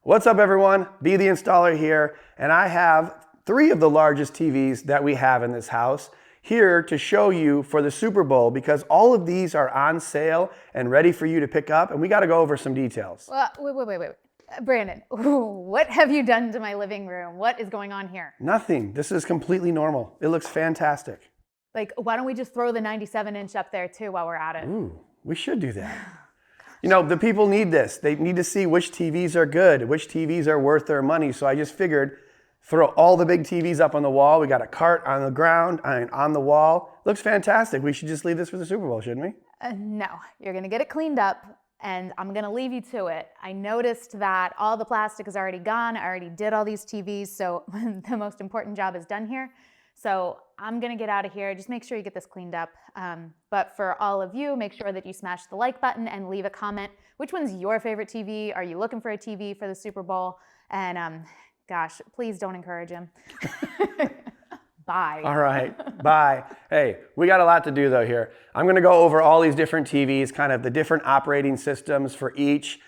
What's up everyone? Be the Installer here, and I have 3 of the largest TVs that we have in this house here to show you for the Super Bowl because all of these are on sale and ready for you to pick up, and we got to go over some details. Well, wait. Brandon, what have you done to my living room? What is going on here? Nothing. This is completely normal. It looks fantastic. Like, why don't we just throw the 97-inch up there too while we're at it? Ooh, we should do that. You know, the people need this. They need to see which TVs are good, which TVs are worth their money. So I just figured, throw all the big TVs up on the wall. We got a cart on the ground, on the wall. Looks fantastic. We should just leave this for the Super Bowl, shouldn't we? No, you're gonna get it cleaned up and I'm gonna leave you to it. I noticed that all the plastic is already gone. I already did all these TVs, so the most important job is done here. So I'm gonna get out of here. Just make sure you get this cleaned up. But for all of you, make sure that you smash the like button and leave a comment. Which one's your favorite TV? Are you looking for a TV for the Super Bowl? And gosh, please don't encourage him. Bye. All right, bye. Hey, we got a lot to do though here. I'm gonna go over all these different TVs, kind of the different operating systems for each,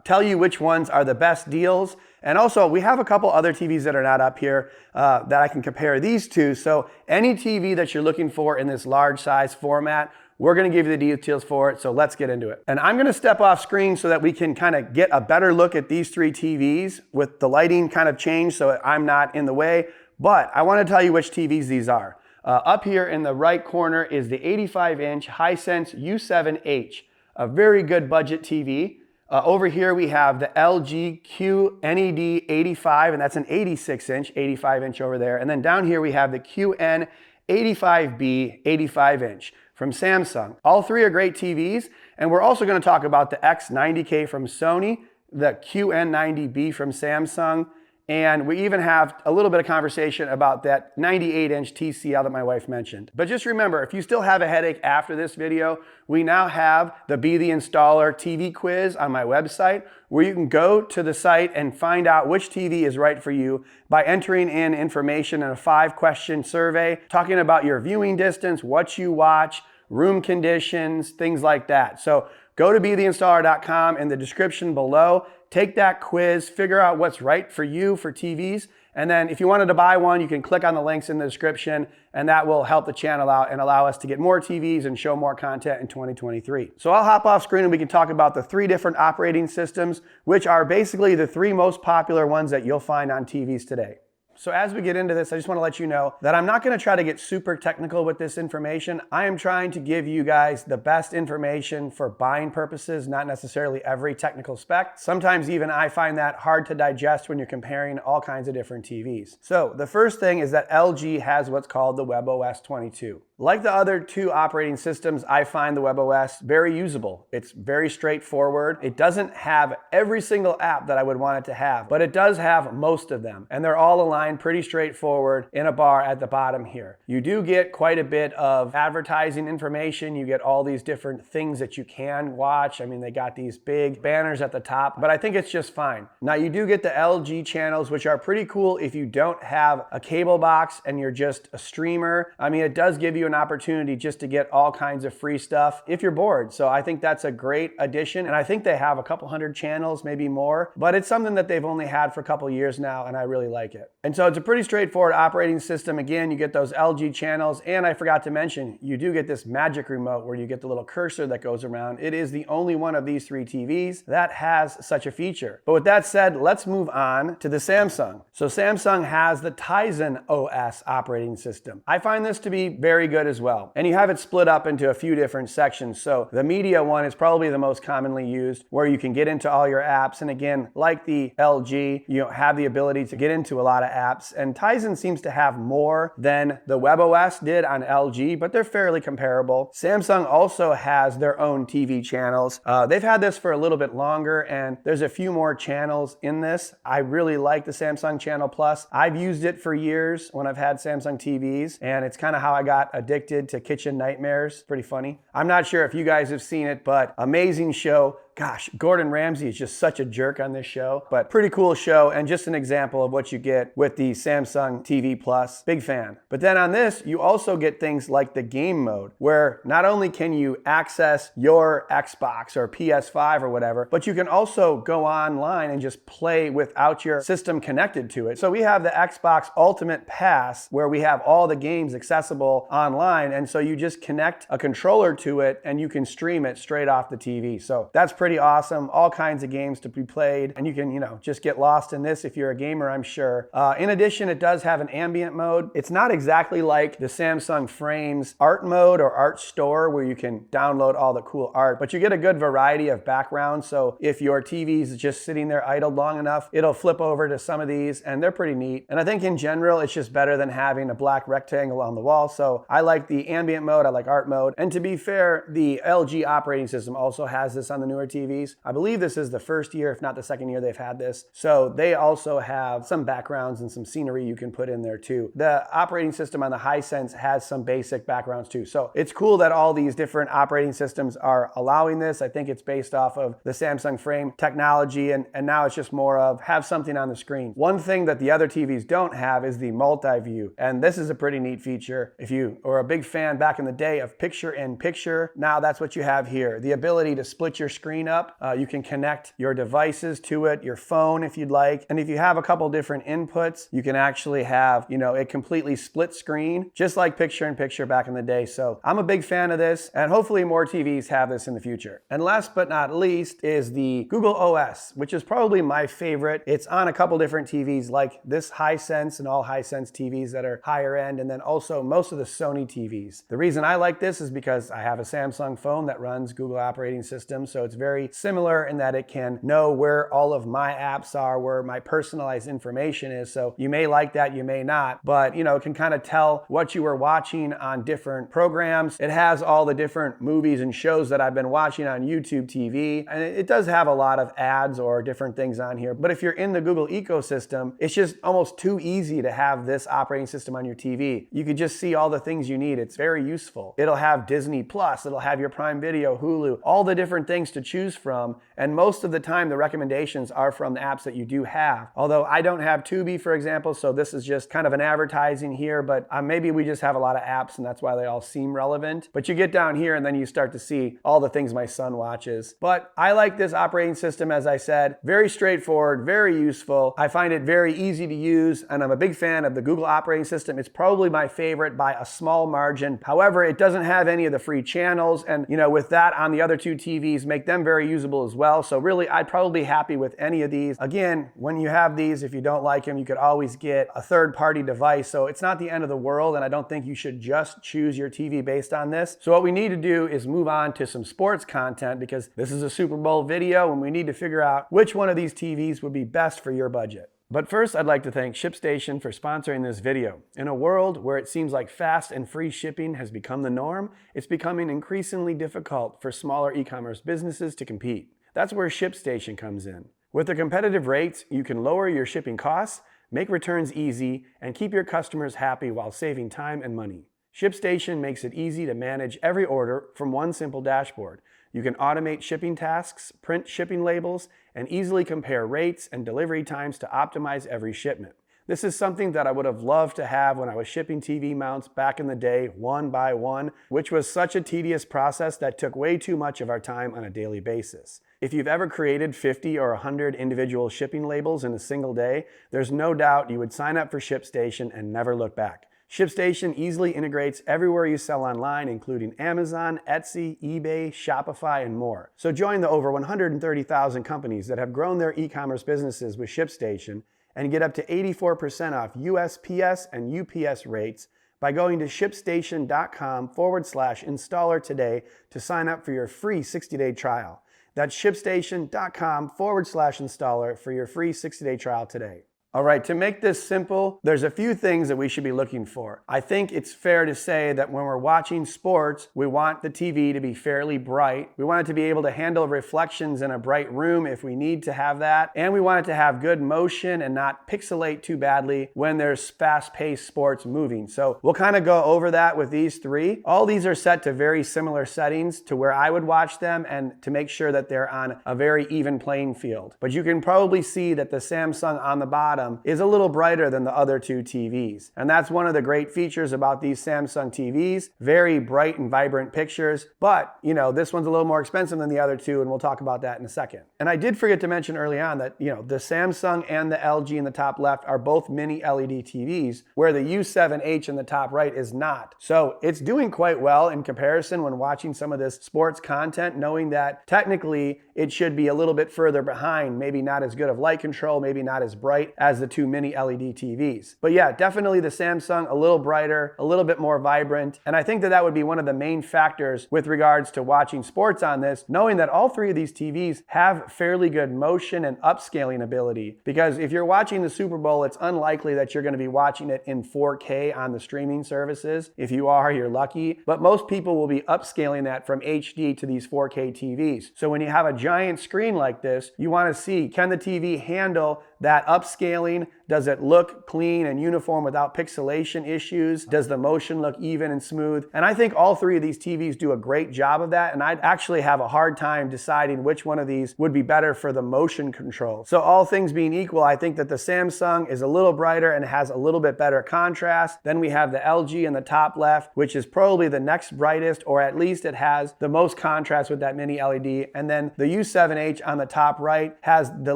tell you which ones are the best deals. And also, we have a couple other TVs that are not up here that I can compare these to. So any TV that you're looking for in this large size format, we're gonna give you the details for it, so let's get into it. And I'm gonna step off screen so that we can kind of get a better look at these 3 TVs with the lighting kind of changed so I'm not in the way. But I wanna tell you which TVs these are. Up here in the right corner is the 85-inch Hisense U7H, a very good budget TV. Over here we have the LG QNED 85, and that's an 86-inch, 85-inch over there. And then down here we have the QN85B 85-inch from Samsung. All 3 are great TVs, and we're also going to talk about the X90K from Sony, the QN90B from Samsung, and we even have a little bit of conversation about that 98-inch TCL that my wife mentioned. But just remember, if you still have a headache after this video, we now have the Be the Installer TV quiz on my website, where you can go to the site and find out which TV is right for you by entering in information in a 5-question survey, talking about your viewing distance, what you watch, room conditions, things like that. So go to BeTheInstaller.com in the description below, take that quiz, figure out what's right for you for TVs, and then if you wanted to buy one, you can click on the links in the description, and that will help the channel out and allow us to get more TVs and show more content in 2023. So I'll hop off screen and we can talk about the 3 different operating systems, which are basically the 3 most popular ones that you'll find on TVs today. So as we get into this, I just want to let you know that I'm not going to try to get super technical with this information. I am trying to give you guys the best information for buying purposes, not necessarily every technical spec. Sometimes even I find that hard to digest when you're comparing all kinds of different TVs. So the first thing is that LG has what's called the WebOS 22. Like the other 2 operating systems, I find the WebOS very usable. It's very straightforward. It doesn't have every single app that I would want it to have, but it does have most of them. And they're all aligned pretty straightforward in a bar at the bottom here. You do get quite a bit of advertising information. You get all these different things that you can watch. I mean, they got these big banners at the top, but I think it's just fine. Now you do get the LG channels, which are pretty cool if you don't have a cable box and you're just a streamer. I mean, it does give you an opportunity just to get all kinds of free stuff if you're bored. So I think that's a great addition. And I think they have a couple hundred channels, maybe more, but it's something that they've only had for a couple years now, and I really like it. And so it's a pretty straightforward operating system. Again, you get those LG channels, and I forgot to mention, you do get this magic remote where you get the little cursor that goes around. It is the only one of these 3 TVs that has such a feature. But with that said, let's move on to the Samsung. So Samsung has the Tizen OS operating system. I find this to be very good as well. And you have it split up into a few different sections. So the media one is probably the most commonly used, where you can get into all your apps. And again, like the LG, you have the ability to get into a lot of apps. And Tizen seems to have more than the WebOS did on LG, but they're fairly comparable. Samsung also has their own TV channels. They've had this for a little bit longer, and there's a few more channels in this. I really like the Samsung Channel Plus. I've used it for years when I've had Samsung TVs, and it's kind of how I got addicted to Kitchen Nightmares. Pretty funny. I'm not sure if you guys have seen it, but amazing show. Gosh, Gordon Ramsay is just such a jerk on this show, but pretty cool show and just an example of what you get with the Samsung TV Plus. Big fan. But then on this, you also get things like the game mode, where not only can you access your Xbox or PS5 or whatever, but you can also go online and just play without your system connected to it. So we have the Xbox Ultimate Pass where we have all the games accessible online, and so you just connect a controller to it and you can stream it straight off the TV. So that's pretty awesome. All kinds of games to be played, and you can, just get lost in this if you're a gamer, I'm sure. In addition, it does have an ambient mode. It's not exactly like the Samsung Frames art mode or art store where you can download all the cool art, but you get a good variety of backgrounds. So if your TV is just sitting there idled long enough, it'll flip over to some of these, and they're pretty neat. And I think in general, it's just better than having a black rectangle on the wall. So I like the ambient mode, I like art mode. And to be fair, the LG operating system also has this on the newer TVs. I believe this is the first year, if not the second year they've had this. So they also have some backgrounds and some scenery you can put in there too. The operating system on the Hisense has some basic backgrounds too. So it's cool that all these different operating systems are allowing this. I think it's based off of the Samsung Frame technology, and now it's just more of have something on the screen. One thing that the other TVs don't have is the multi-view, and this is a pretty neat feature. If you were a big fan back in the day of picture-in-picture, now that's what you have here. The ability to split your screen up. You can connect your devices to it, your phone if you'd like, and if you have a couple different inputs, you can actually have, a completely split screen, just like picture-in-picture back in the day. So I'm a big fan of this, and hopefully more TVs have this in the future. And last but not least is the Google OS, which is probably my favorite. It's on a couple different TVs like this Hisense and all Hisense TVs that are higher end, and then also most of the Sony TVs. The reason I like this is because I have a Samsung phone that runs Google operating system, so it's very similar in that it can know where all of my apps are, where my personalized information is. So you may like that, you may not, but it can kind of tell what you were watching on different programs. It has all the different movies and shows that I've been watching on YouTube TV, and it does have a lot of ads or different things on here. But if you're in the Google ecosystem, it's just almost too easy to have this operating system on your TV. You could just see all the things you need. It's very useful. It'll have Disney Plus, it'll have your Prime Video, Hulu, all the different things to choose from. And most of the time, the recommendations are from the apps that you do have. Although I don't have Tubi, for example, so this is just kind of an advertising here, but maybe we just have a lot of apps and that's why they all seem relevant. But you get down here and then you start to see all the things my son watches. But I like this operating system, as I said, very straightforward, very useful. I find it very easy to use, and I'm a big fan of the Google operating system. It's probably my favorite by a small margin. However, it doesn't have any of the free channels, and with that on the other two TVs, make them very usable as well. So really, I'd probably be happy with any of these. Again, when you have these, if you don't like them, you could always get a third-party device. So it's not the end of the world, and I don't think you should just choose your TV based on this. So what we need to do is move on to some sports content, because this is a Super Bowl video, and we need to figure out which one of these TVs would be best for your budget. But first, I'd like to thank ShipStation for sponsoring this video. In a world where it seems like fast and free shipping has become the norm, it's becoming increasingly difficult for smaller e-commerce businesses to compete. That's where ShipStation comes in. With their competitive rates, you can lower your shipping costs, make returns easy, and keep your customers happy while saving time and money. ShipStation makes it easy to manage every order from one simple dashboard. You can automate shipping tasks, print shipping labels, and easily compare rates and delivery times to optimize every shipment. This is something that I would have loved to have when I was shipping TV mounts back in the day, one by one, which was such a tedious process that took way too much of our time on a daily basis. If you've ever created 50 or 100 individual shipping labels in a single day, there's no doubt you would sign up for ShipStation and never look back. ShipStation easily integrates everywhere you sell online, including Amazon, Etsy, eBay, Shopify, and more. So join the over 130,000 companies that have grown their e-commerce businesses with ShipStation and get up to 84% off USPS and UPS rates by going to shipstation.com/installer today to sign up for your free 60-day trial. That's shipstation.com/installer for your free 60-day trial today. All right, to make this simple, there's a few things that we should be looking for. I think it's fair to say that when we're watching sports, we want the TV to be fairly bright. We want it to be able to handle reflections in a bright room if we need to have that. And we want it to have good motion and not pixelate too badly when there's fast-paced sports moving. So we'll kind of go over that with these three. All these are set to very similar settings to where I would watch them and to make sure that they're on a very even playing field. But you can probably see that the Samsung on the bottom is a little brighter than the other two TVs. And that's one of the great features about these Samsung TVs. Very bright and vibrant pictures, but you know, this one's a little more expensive than the other two, and we'll talk about that in a second. And I did forget to mention early on that, you know, the Samsung and the LG in the top left are both mini LED TVs, where the U7H in the top right is not. So it's doing quite well in comparison when watching some of this sports content, knowing that technically it should be a little bit further behind, maybe not as good of light control, maybe not as bright as the two mini LED TVs. But yeah, definitely the Samsung a little brighter, a little bit more vibrant. And I think that that would be one of the main factors with regards to watching sports on this, knowing that all three of these TVs have fairly good motion and upscaling ability. Because if you're watching the Super Bowl, it's unlikely that you're going to be watching it in 4K on the streaming services. If you are, you're lucky. But most people will be upscaling that from HD to these 4K TVs. So when you have a giant screen like this, you want to see, can the TV handle that upscaling? Does it look clean and uniform without pixelation issues? Does the motion look even and smooth? And I think all three of these TVs do a great job of that, and I'd actually have a hard time deciding which one of these would be better for the motion control. So all things being equal, I think that the Samsung is a little brighter and has a little bit better contrast. Then we have the LG in the top left, which is probably the next brightest, or at least it has the most contrast with that mini LED. And then the U7H on the top right has the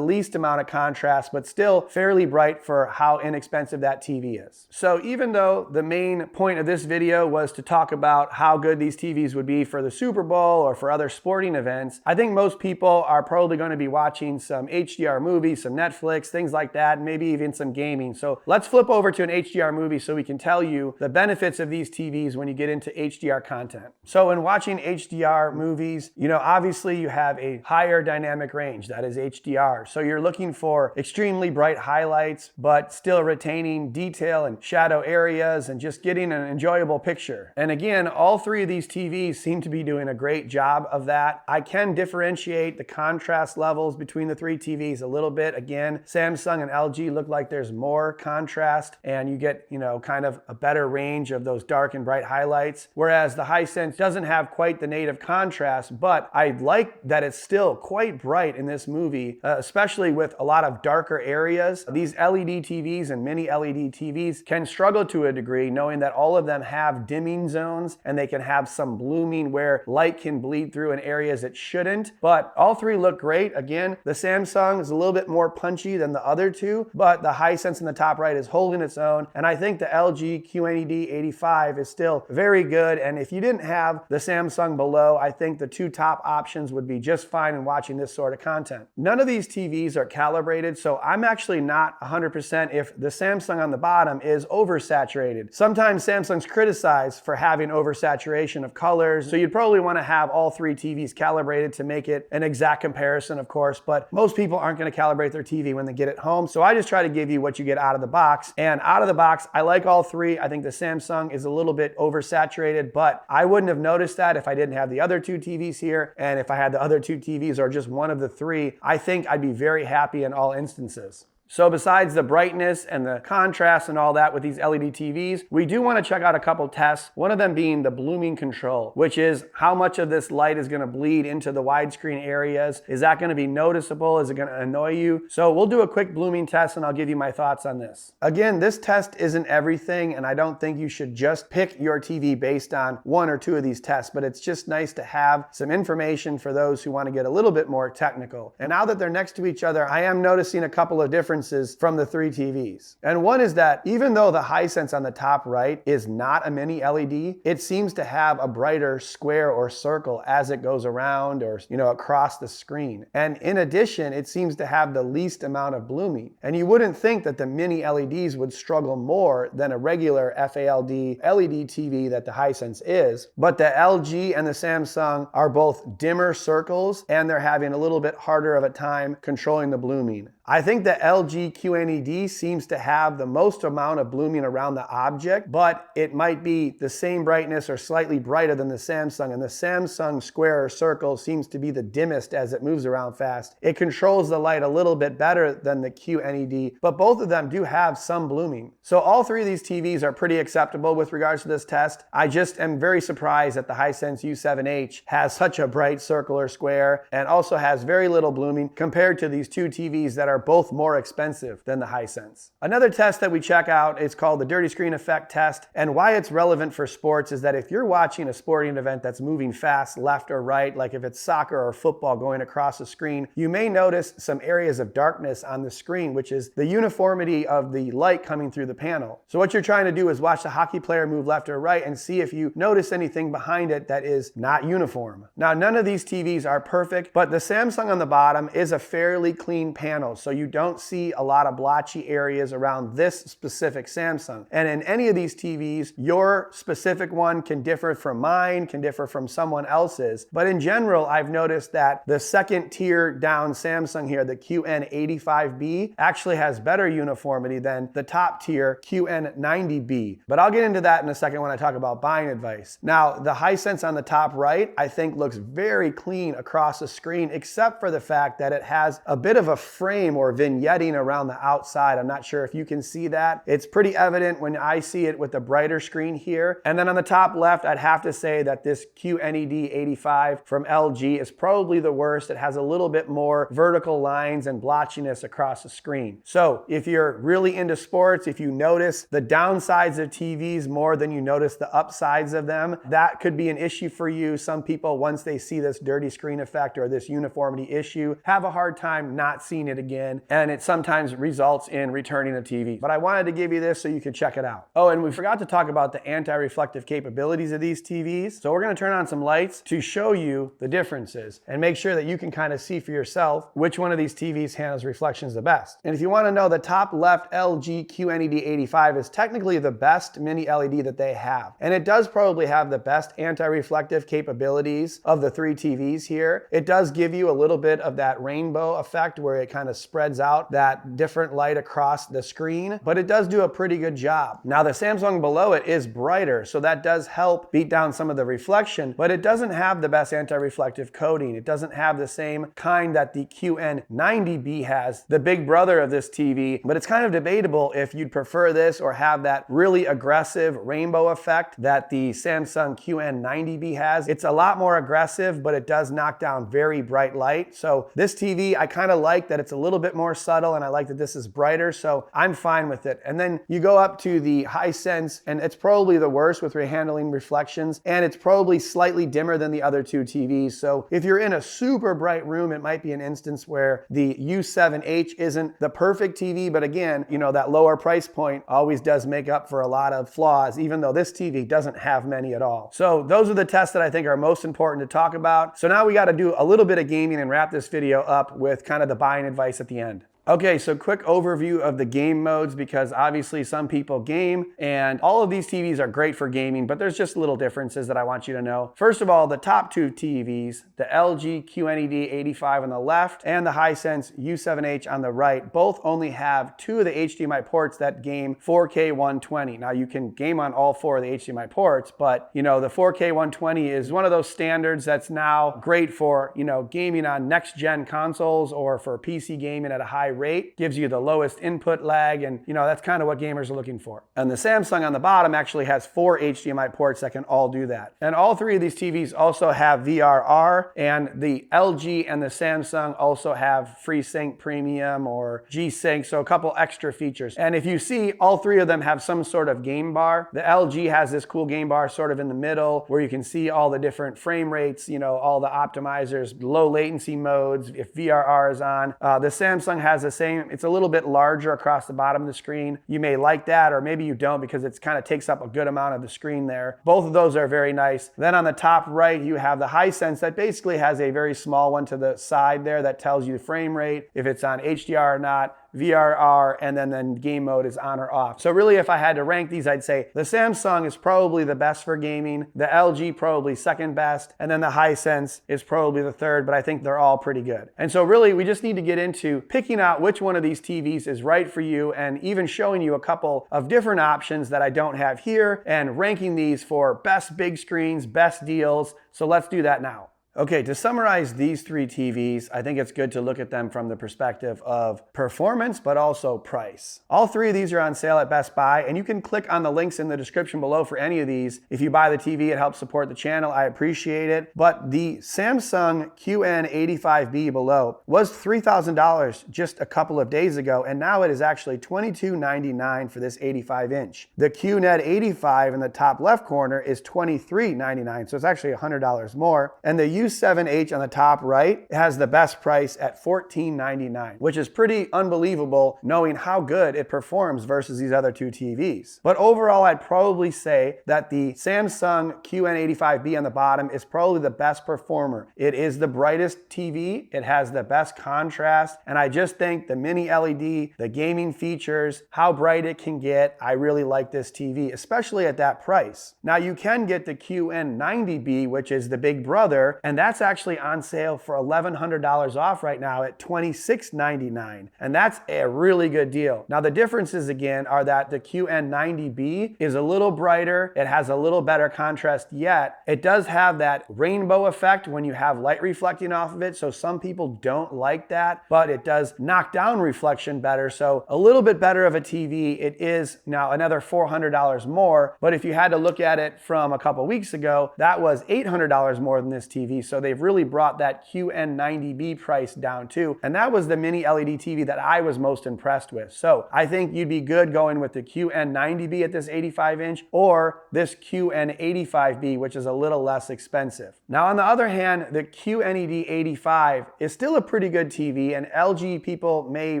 least amount of contrast, but still fairly bright for how inexpensive that TV is. So even though the main point of this video was to talk about how good these TVs would be for the Super Bowl or for other sporting events, I think most people are probably going to be watching some HDR movies, some Netflix, things like that, and maybe even some gaming. So let's flip over to an HDR movie so we can tell you the benefits of these TVs when you get into HDR content. So when watching HDR movies, you know, obviously you have a higher dynamic range, that is HDR. So you're looking for extremely bright highlights, but still retaining detail and shadow areas and just getting an enjoyable picture. And again, all three of these TVs seem to be doing a great job of that. I can differentiate the contrast levels between the three TVs a little bit. Again, Samsung and LG look like there's more contrast and you get, you know, kind of a better range of those dark and bright highlights. Whereas the Hisense doesn't have quite the native contrast, but I like that it's still quite bright in this movie, especially with a lot of darker areas. These LED TVs and mini LED TVs can struggle to a degree, knowing that all of them have dimming zones and they can have some blooming where light can bleed through in areas it shouldn't. But all three look great. Again, the Samsung is a little bit more punchy than the other two, but the Hisense in the top right is holding its own. And I think the LG Q90D85 is still very good. And if you didn't have the Samsung below, I think the two top options would be just fine in watching this sort of content. None of these TVs are calibrated, so I'm actually not 100% if the Samsung on the bottom is oversaturated. Sometimes Samsung's criticized for having oversaturation of colors, so you'd probably want to have all three TVs calibrated to make it an exact comparison, of course, but most people aren't going to calibrate their TV when they get it home, so I just try to give you what you get out of the box. And out of the box, I like all three. I think the Samsung is a little bit oversaturated, but I wouldn't have noticed that if I didn't have the other two TVs here, and if I had the other two TVs or just one of the three, I think I'd be very happy in all instances. So besides the brightness and the contrast and all that with these LED TVs, we do want to check out a couple tests, one of them being the blooming control, which is how much of this light is going to bleed into the widescreen areas. Is that going to be noticeable? Is it going to annoy you? So we'll do a quick blooming test and I'll give you my thoughts on this. Again, this test isn't everything, and I don't think you should just pick your TV based on one or two of these tests, but it's just nice to have some information for those who want to get a little bit more technical. And now that they're next to each other, I am noticing a couple of differences from the three TVs. And one is that even though the Hisense on the top right is not a mini LED, it seems to have a brighter square or circle as it goes around or, you know, across the screen. And in addition, it seems to have the least amount of blooming. And you wouldn't think that the mini LEDs would struggle more than a regular FALD LED TV that the Hisense is, but the LG and the Samsung are both dimmer circles and they're having a little bit harder of a time controlling the blooming. I think the LG QNED seems to have the most amount of blooming around the object, but it might be the same brightness or slightly brighter than the Samsung, and the Samsung square or circle seems to be the dimmest as it moves around fast. It controls the light a little bit better than the QNED, but both of them do have some blooming. So all three of these TVs are pretty acceptable with regards to this test. I just am very surprised that the Hisense U7H has such a bright circle or square and also has very little blooming compared to these two TVs that are both more expensive than the Hisense. Another test that we check out is called the dirty screen effect test, and why it's relevant for sports is that if you're watching a sporting event that's moving fast left or right, like if it's soccer or football going across the screen, you may notice some areas of darkness on the screen, which is the uniformity of the light coming through the panel. So what you're trying to do is watch the hockey player move left or right and see if you notice anything behind it that is not uniform. Now, none of these TVs are perfect, but the Samsung on the bottom is a fairly clean panel, so you don't see a lot of blotchy areas around this specific Samsung. And in any of these TVs, your specific one can differ from mine, can differ from someone else's. But in general, I've noticed that the second tier down Samsung here, the QN85B, actually has better uniformity than the top tier QN90B. But I'll get into that in a second when I talk about buying advice. Now, the Hisense on the top right, I think looks very clean across the screen, except for the fact that it has a bit of a frame or vignetting around the outside. I'm not sure if you can see that. It's pretty evident when I see it with the brighter screen here. And then on the top left, I'd have to say that this QNED 85 from LG is probably the worst. It has a little bit more vertical lines and blotchiness across the screen. So if you're really into sports, if you notice the downsides of TVs more than you notice the upsides of them, that could be an issue for you. Some people, once they see this dirty screen effect or this uniformity issue, have a hard time not seeing it again, and it sometimes results in returning a TV. But I wanted to give you this so you could check it out. Oh, and we forgot to talk about the anti-reflective capabilities of these TVs. So we're going to turn on some lights to show you the differences and make sure that you can kind of see for yourself which one of these TVs handles reflections the best. And if you want to know, the top left LG QNED 85 is technically the best mini LED that they have. And it does probably have the best anti-reflective capabilities of the three TVs here. It does give you a little bit of that rainbow effect where it kind of spreads out that different light across the screen, but it does do a pretty good job. Now, the Samsung below it is brighter, so that does help beat down some of the reflection, but it doesn't have the best anti-reflective coating. It doesn't have the same kind that the QN90B has, the big brother of this TV, but it's kind of debatable if you'd prefer this or have that really aggressive rainbow effect that the Samsung QN90B has. It's a lot more aggressive, but it does knock down very bright light. So this TV, I kind of like that it's a little bit more subtle, and I like that this is brighter, so I'm fine with it. And then you go up to the Hisense, and it's probably the worst with handling reflections, and it's probably slightly dimmer than the other two TVs. So if you're in a super bright room, it might be an instance where the U7H isn't the perfect TV, but again, you know, that lower price point always does make up for a lot of flaws, even though this TV doesn't have many at all. So those are the tests that I think are most important to talk about. So now we got to do a little bit of gaming and wrap this video up with kind of the buying advice at the end. Okay, so quick overview of the game modes, because obviously some people game and all of these TVs are great for gaming, but there's just little differences that I want you to know. First of all, the top two TVs, the LG QNED 85 on the left and the Hisense U7H on the right, both only have two of the HDMI ports that game 4K 120. Now you can game on all four of the HDMI ports, but you know, the 4K 120 is one of those standards that's now great for, you know, gaming on next gen consoles or for PC gaming at a high rate, gives you the lowest input lag, and you know, that's kind of what gamers are looking for. And the Samsung on the bottom actually has four HDMI ports that can all do that. And all three of these TVs also have VRR, and the LG and the Samsung also have FreeSync Premium or G-Sync, so a couple extra features. And if you see, all three of them have some sort of game bar. The LG has this cool game bar sort of in the middle where you can see all the different frame rates, you know, all the optimizers, low latency modes, if VRR is on. The Samsung has the same, it's a little bit larger across the bottom of the screen. You may like that, or maybe you don't, because it kind of takes up a good amount of the screen there. Both of those are very nice. Then on the top right, you have the Hisense that basically has a very small one to the side there that tells you the frame rate, if it's on HDR or not. VRR, and then game mode is on or off. So really, if I had to rank these, I'd say the Samsung is probably the best for gaming, the LG probably second best, and then the Hisense is probably the third, but I think they're all pretty good. And so really, we just need to get into picking out which one of these TVs is right for you, and even showing you a couple of different options that I don't have here, and ranking these for best big screens, best deals. So let's do that now. Okay, to summarize these three TVs, I think it's good to look at them from the perspective of performance, but also price. All three of these are on sale at Best Buy, and you can click on the links in the description below for any of these. If you buy the TV, it helps support the channel. I appreciate it. But the Samsung QN85B below was $3,000 just a couple of days ago, and now it is actually $22.99 for this 85-inch. The QNED 85 in the top left corner is $23.99, so it's actually $100 more. And the U7H on the top right has the best price at $14.99, which is pretty unbelievable knowing how good it performs versus these other two TVs. But overall, I'd probably say that the Samsung QN85B on the bottom is probably the best performer. It is the brightest TV, it has the best contrast, and I just think the mini LED, the gaming features, how bright it can get, I really like this TV, especially at that price. Now you can get the QN90B, which is the big brother, and that's actually on sale for $1,100 off right now at $26.99. And that's a really good deal. Now the differences again are that the QN90B is a little brighter, it has a little better contrast, yet it does have that rainbow effect when you have light reflecting off of it. So some people don't like that, but it does knock down reflection better. So a little bit better of a TV. It is now another $400 more, but if you had to look at it from a couple weeks ago, that was $800 more than this TV. So they've really brought that QN90B price down too. And that was the mini LED TV that I was most impressed with. So I think you'd be good going with the QN90B at this 85-inch or this QN85B, which is a little less expensive. Now on the other hand, the QNED 85 is still a pretty good TV, and LG people may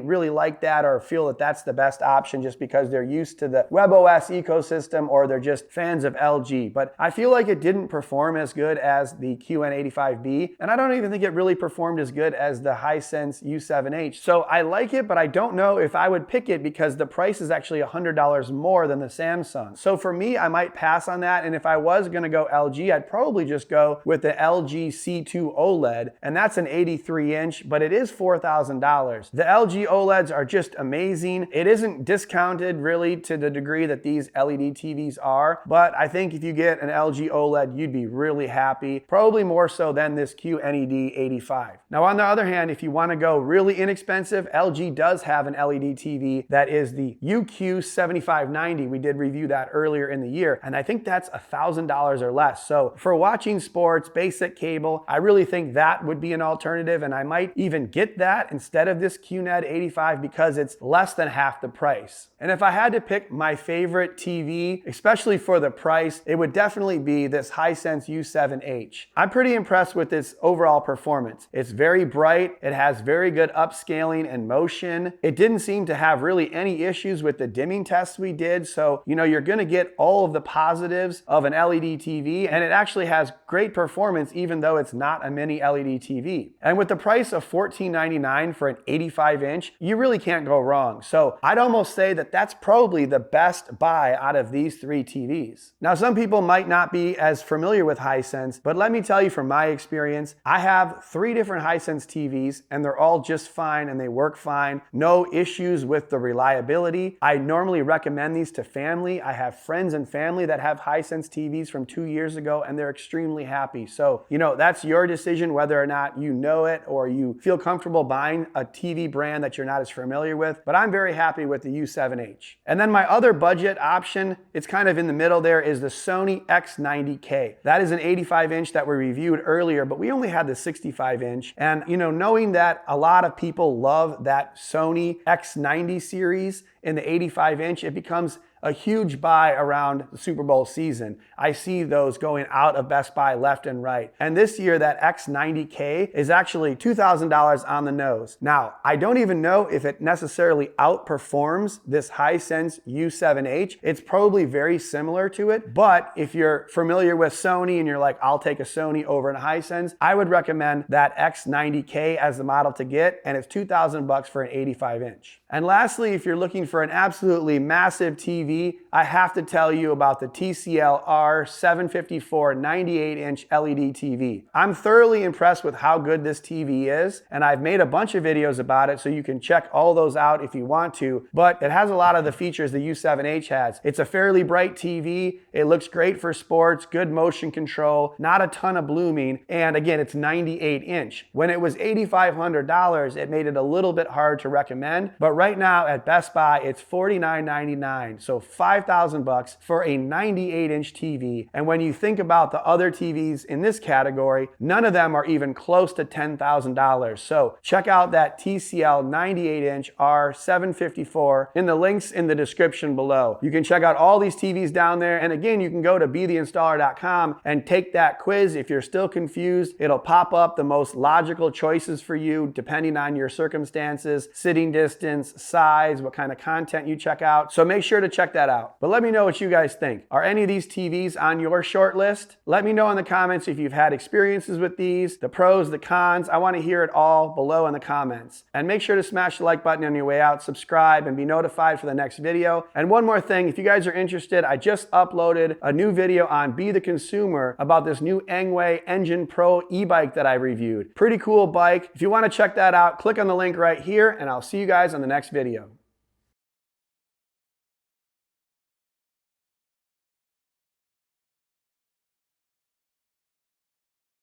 really like that or feel that that's the best option just because they're used to the WebOS ecosystem or they're just fans of LG. But I feel like it didn't perform as good as the QN85B, and I don't even think it really performed as good as the Hisense U7H. So I like it, but I don't know if I would pick it because the price is actually $100 more than the Samsung. So for me, I might pass on that, and if I was gonna go LG, I'd probably just go with the LG C2 OLED, and that's an 83-inch, but it is $4,000. The LG OLEDs are just amazing. It isn't discounted really to the degree that these LED TVs are, but I think if you get an LG OLED, you'd be really happy, probably more so than this QNED 85. Now on the other hand, if you want to go really inexpensive, LG does have an LED TV that is the UQ7590. We did review that earlier in the year, and I think that's $1,000 or less. So for watching sports, basic cable, I really think that would be an alternative, and I might even get that instead of this QNED 85 because it's less than half the price. And if I had to pick my favorite TV, especially for the price, it would definitely be this Hisense U7H. I'm pretty impressed with its overall performance. It's very bright, it has very good upscaling and motion. It didn't seem to have really any issues with the dimming tests we did, so you're gonna get all of the positives of an LED TV, and it actually has great performance even though it's not a mini LED TV. And with the price of $14.99 for an 85-inch, you really can't go wrong. So I'd almost say that that's probably the best buy out of these three TVs. Now some people might not be as familiar with Hisense, but let me tell you from my experience, I have 3 different Hisense TVs and they're all just fine and they work fine. No issues with the reliability. I normally recommend these to family. I have friends and family that have Hisense TVs from 2 years ago and they're extremely happy. So, that's your decision whether or not you know it or you feel comfortable buying a TV brand that you're not as familiar with, but I'm very happy with the U7H. And then my other budget option, it's kind of in the middle there, is the Sony X90K. That is an 85-inch that we reviewed earlier, but we only had the 65-inch. And knowing that a lot of people love that Sony X90 series in the 85-inch, it becomes a huge buy around the Super Bowl season. I see those going out of Best Buy left and right. And this year, that X90K is actually $2,000 on the nose. Now, I don't even know if it necessarily outperforms this Hisense U7H. It's probably very similar to it, but if you're familiar with Sony and you're like, I'll take a Sony over a Hisense, I would recommend that X90K as the model to get, and it's $2,000 for an 85-inch. And lastly, if you're looking for an absolutely massive TV, I have to tell you about the TCL R754 98-inch LED TV. I'm thoroughly impressed with how good this TV is, and I've made a bunch of videos about it, so you can check all those out if you want to, but it has a lot of the features the U7H has. It's a fairly bright TV, it looks great for sports, good motion control, not a ton of blooming, and again, it's 98-inch. When it was $8,500, it made it a little bit hard to recommend, but right now at Best Buy, it's $49.99, so $5,000 for a 98-inch TV. And when you think about the other TVs in this category, none of them are even close to $10,000. So check out that TCL 98-inch R754 in the links in the description below. You can check out all these TVs down there, and again, you can go to BeTheInstaller.com and take that quiz. If you're still confused, it'll pop up the most logical choices for you depending on your circumstances, sitting distance, size, what kind of content you check out. So make sure to check that out. But let me know what you guys think. Are any of these TVs on your short list? Let me know in the comments if you've had experiences with these, the pros, the cons. I want to hear it all below in the comments. And make sure to smash the like button on your way out, subscribe, and be notified for the next video. And one more thing, if you guys are interested, I just uploaded a new video on Be the Consumer about this new Engway Engine Pro e-bike that I reviewed. Pretty cool bike. If you want to check that out, click on the link right here, and I'll see you guys on the next video.